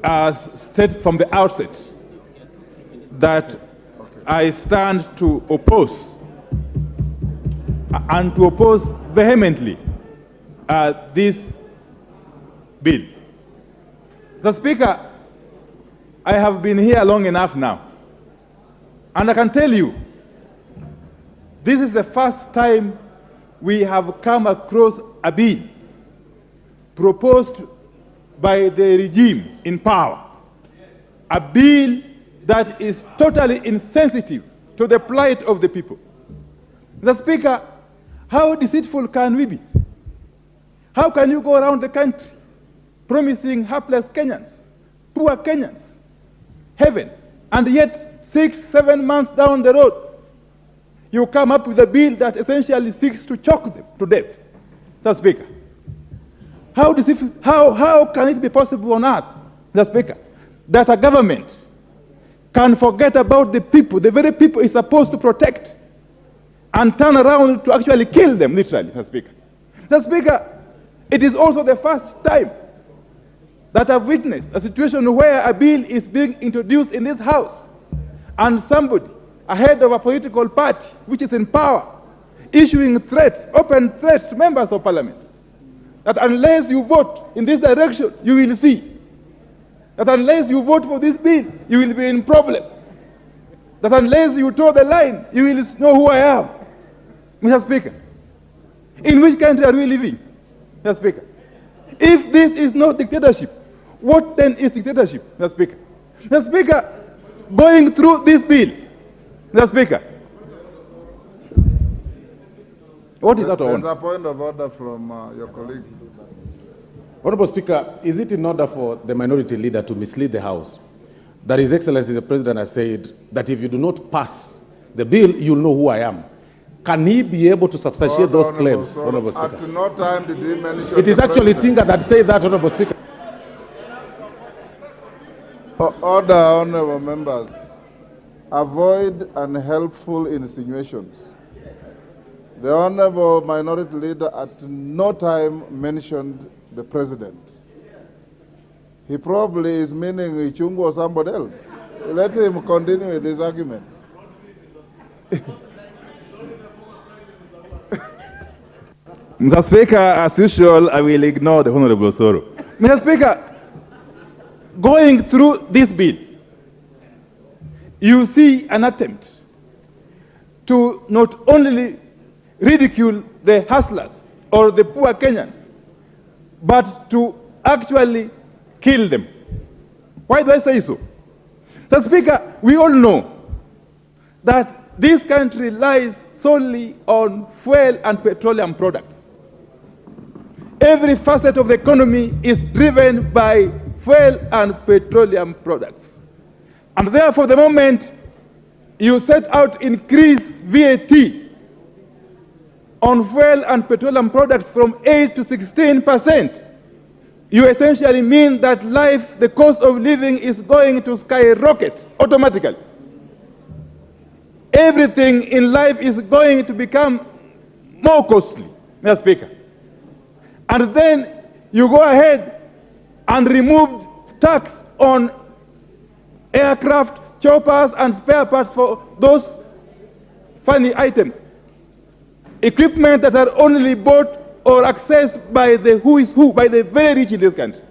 state from the outset that I stand to oppose and to oppose vehemently this bill. The Speaker, I have been here long enough now, and I can tell you, this is the first time we have come across a bill proposed by the regime in power, a bill that is totally insensitive to the plight of the people. The Speaker, how deceitful can we be? How can you go around the country promising hapless Kenyans, poor Kenyans, heaven, and yet 6-7 months down the road, you come up with a bill that essentially seeks to choke them to death? The Speaker, how can it be possible on earth, the Speaker, that a government can forget about the people, the very people it's supposed to protect, and turn around to actually kill them, literally, the Speaker? The Speaker, it is also the first time that I've witnessed a situation where a bill is being introduced in this House, and somebody, a head of a political party which is in power, issuing threats, open threats to members of Parliament, that unless you vote in this direction, you will see. That unless you vote for this bill, you will be in problem. That unless you toe the line, you will know who I am. Mr. Speaker, in which country are we living, Mr. Speaker? If this is not dictatorship, what then is dictatorship, Mr. Speaker? Mr. Speaker, going through this bill, Mr. Speaker, what is that on? There's a point of order from your colleague. Honorable Speaker, is it in order for the minority leader to mislead the House that His Excellency the President has said that if you do not pass the bill, you'll know who I am? Can he be able to substantiate those claims, Honorable Speaker? At no time did he mention it is actually Tinga that said that, Honorable Speaker. Order, honorable members. Avoid unhelpful insinuations. The honorable minority leader at no time mentioned the president. He probably is meaning Ichungu or somebody else. Let him continue with this argument. Mr. Speaker, as usual, I will ignore the Honorable Soro. Mr. Speaker, going through this bill, you see an attempt to not only ridicule the hustlers or the poor Kenyans, but to actually kill them. Why do I say so? Mr. Speaker, we all know that this country lies solely on fuel and petroleum products. Every facet of the economy is driven by fuel and petroleum products. And therefore, the moment you set out to increase VAT on fuel and petroleum products from 8 to 16%, you essentially mean that life, the cost of living is going to skyrocket automatically. Everything in life is going to become more costly, Mr. Speaker. And then you go ahead and remove tax on aircraft, choppers, and spare parts for those funny items. Equipment that are only bought or accessed by the who is who, by the very rich in this country.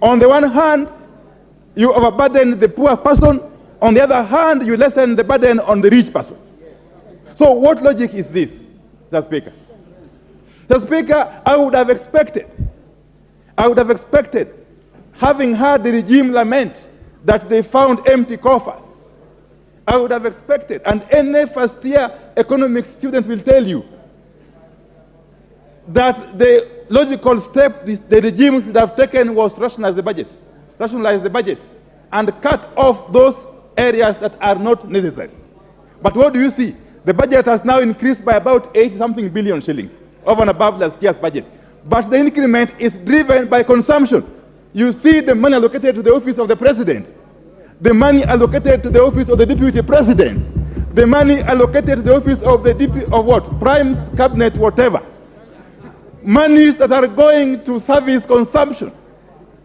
On the one hand, you overburden the poor person. On the other hand, you lessen the burden on the rich person. So what logic is this, Mr. Speaker? Mr. Speaker, I would have expected, having heard the regime lament that they found empty coffers, I would have expected, and any first-year economics student will tell you, that the logical step the regime should have taken was rationalize the budget, and cut off those areas that are not necessary. But what do you see? The budget has now increased by about 80-something billion shillings, over and above last year's budget. But the increment is driven by consumption. You see the money allocated to the office of the president, the money allocated to the office of the deputy president, the money allocated to the office of the Prime's cabinet, whatever. Monies that are going to service consumption,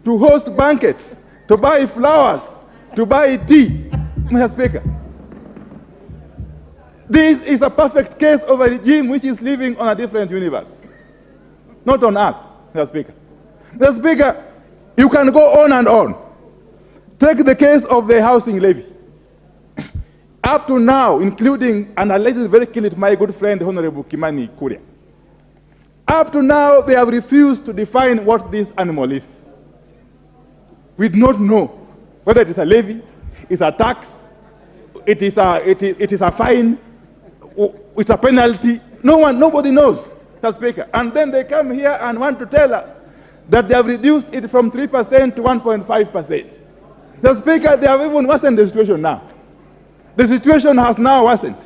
to host banquets, to to buy flowers, to buy tea, Mr. Speaker. This is a perfect case of a regime which is living on a different universe, not on earth, Mr. Speaker. Mr. Speaker, you can go on and on. Take the case of the housing levy. Up to now, including, and allegedly very killed my good friend, Honorable Kimani Kuria. Up to now, they have refused to define what this animal is. We do not know whether it is a levy, it's a tax, it is a fine, it's a penalty. Nobody knows, Mr. Speaker. And then they come here and want to tell us that they have reduced it from 3% to 1.5%. Mr. Speaker, they have even worsened the situation now. The situation has now worsened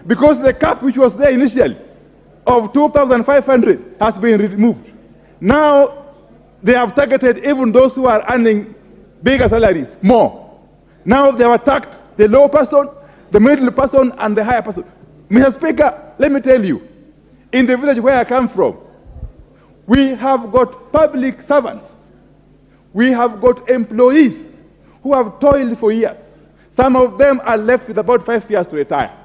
because the cap which was there initially of 2,500 has been removed. Now they have targeted even those who are earning bigger salaries more. Now they have attacked the low person, the middle person, and the higher person. Mr. Speaker, let me tell you, in the village where I come from, we have got public servants. We have got employees who have toiled for years. Some of them are left with about 5 years to retire.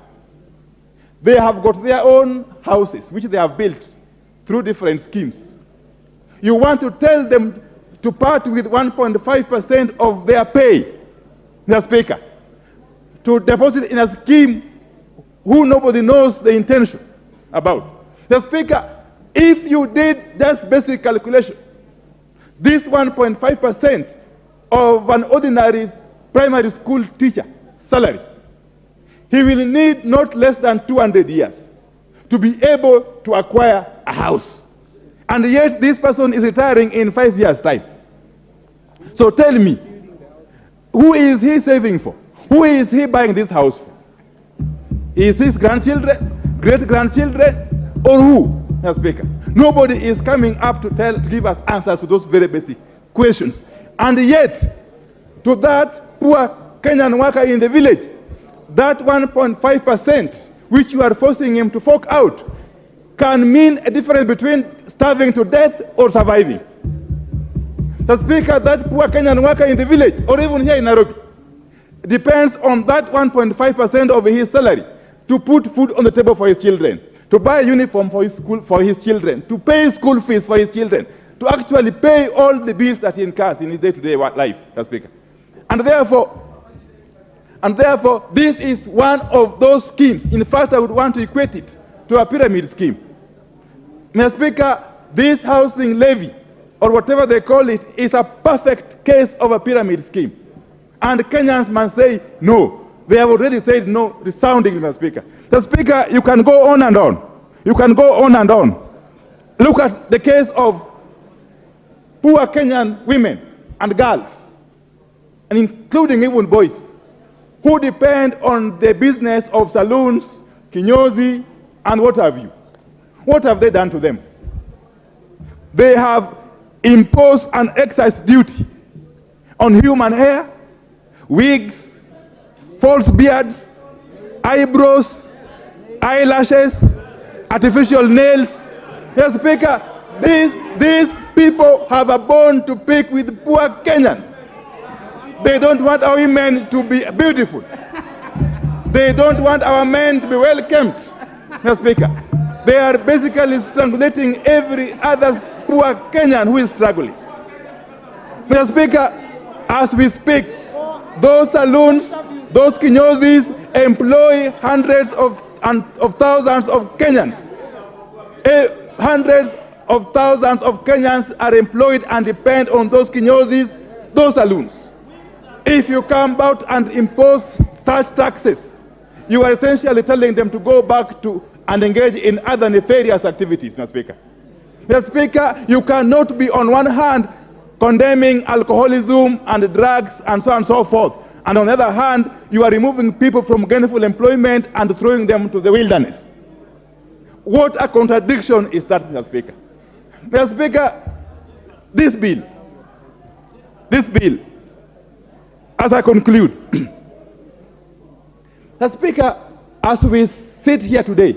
They have got their own houses, which they have built through different schemes. You want to tell them to part with 1.5% of their pay, Mr. Speaker, to deposit in a scheme who nobody knows the intention about. Mr. Speaker, if you did just basic calculation, this 1.5% of an ordinary primary school teacher salary, he will need not less than 200 years to be able to acquire a house. And yet this person is retiring in 5 years' time. So tell me, who is he saving for? Who is he buying this house for? Is his grandchildren, great-grandchildren, or who, Mr. Speaker? Nobody is coming up to give us answers to those very basic questions. And yet, to that poor Kenyan worker in the village, that 1.5% which you are forcing him to fork out can mean a difference between starving to death or surviving. The Speaker, that poor Kenyan worker in the village, or even here in Nairobi, depends on that 1.5% of his salary to put food on the table for his children, to buy a uniform for his school for his children, to pay school fees for his children, to actually pay all the bills that he incurs in his day-to-day life, Mr. Speaker. And therefore, this is one of those schemes. In fact, I would want to equate it to a pyramid scheme. Mr. Speaker, this housing levy, or whatever they call it, is a perfect case of a pyramid scheme. And Kenyans must say no. They have already said no, resoundingly, Mr. Speaker. Mr. Speaker, you can go on and on. You can go on and on. Look at the case of poor Kenyan women and girls, and including even boys, who depend on the business of saloons, kinyozi, and what have you. What have they done to them? They have imposed an excise duty on human hair, wigs, false beards, eyebrows, eyelashes, artificial nails. Yes, Speaker, these people have a bone to pick with poor Kenyans. They don't want our women to be beautiful. They don't want our men to be well kept, Mr. Speaker. They are basically strangulating every other poor Kenyan who is struggling. Mr. Speaker, as we speak, those saloons, those kinyozis employ hundreds of thousands of Kenyans. Hundreds of thousands of Kenyans are employed and depend on those kinyozis, those saloons. If you come about and impose such taxes, you are essentially telling them to go back to and engage in other nefarious activities, Mr. Speaker. Mr. Speaker, you cannot be on one hand condemning alcoholism and drugs and so on and so forth, and on the other hand, you are removing people from gainful employment and throwing them to the wilderness. What a contradiction is that, Mr. Speaker? Mr. Speaker, this bill, as I conclude, Mr. Speaker, as we sit here today,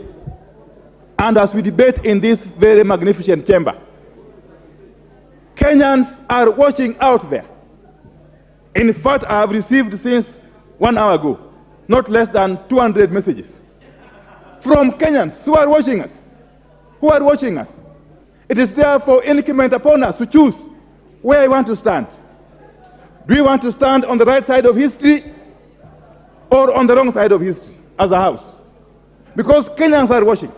and as we debate in this very magnificent chamber, Kenyans are watching out there. In fact, I have received since 1 hour ago not less than 200 messages from Kenyans who are watching us. It is therefore incumbent upon us to choose where we want to stand. Do we want to stand on the right side of history or on the wrong side of history as a house? Because Kenyans are watching.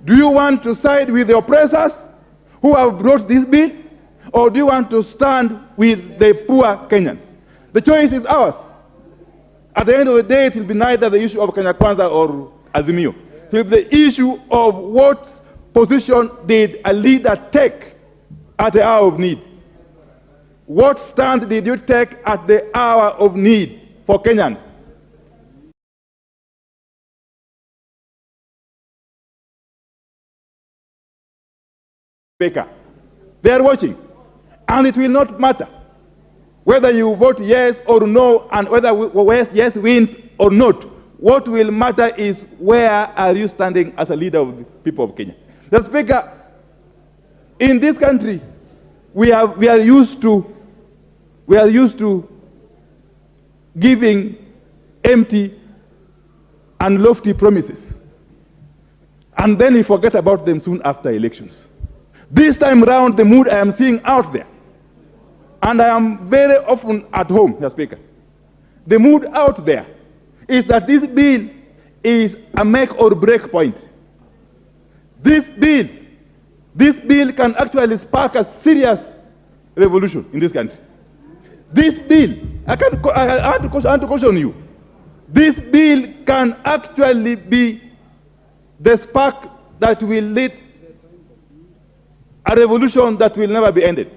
Do you want to side with the oppressors who have brought this bill, or do you want to stand with the poor Kenyans? The choice is ours. At the end of the day, it will be neither the issue of Kenya Kwanza or Azimio. It will be the issue of what position did a leader take at the hour of need. What stand did you take at the hour of need for Kenyans? They are watching, and it will not matter whether you vote yes or no, and whether yes wins or not. What will matter is where are you standing as a leader of the people of Kenya. The Speaker, in this country, we are used to giving empty and lofty promises, and then we forget about them soon after elections. This time round, the mood I am seeing out there, and I am very often at home, Mr. Speaker, the mood out there is that this bill is a make or break point. This bill can actually spark a serious revolution in this country. This bill, I want to caution you, this bill can actually be the spark that will lead a revolution that will never be ended.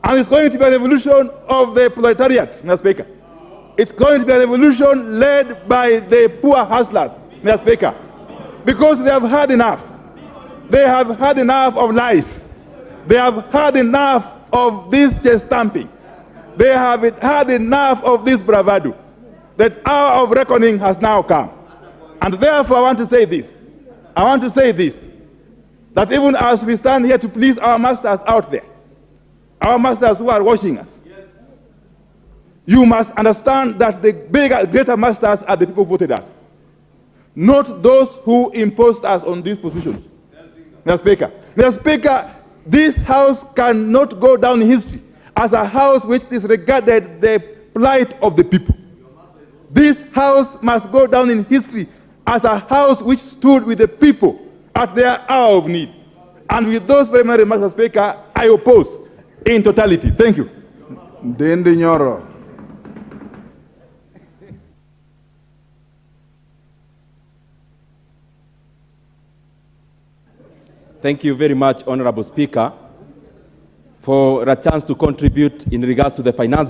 And it's going to be a revolution of the proletariat, Mr. Speaker. It's going to be a revolution led by the poor hustlers, Mr. Speaker, because they have had enough. They have had enough of lies. They have had enough of this chest stamping. They have had enough of this bravado. That hour of reckoning has now come. And therefore I want to say this. That even as we stand here to please our masters out there, our masters who are watching us, you must understand that the bigger, greater masters are the people who voted us, not those who imposed us on these positions. Mr. Speaker, this house cannot go down in history as a house which disregarded the plight of the people. This house must go down in history as a house which stood with the people at their hour of need. And with those very many remarks, Mr. Speaker, I oppose in totality. Thank you. Dendi Nyoro. Thank you very much, Honorable Speaker, for a chance to contribute in regards to the finance bill.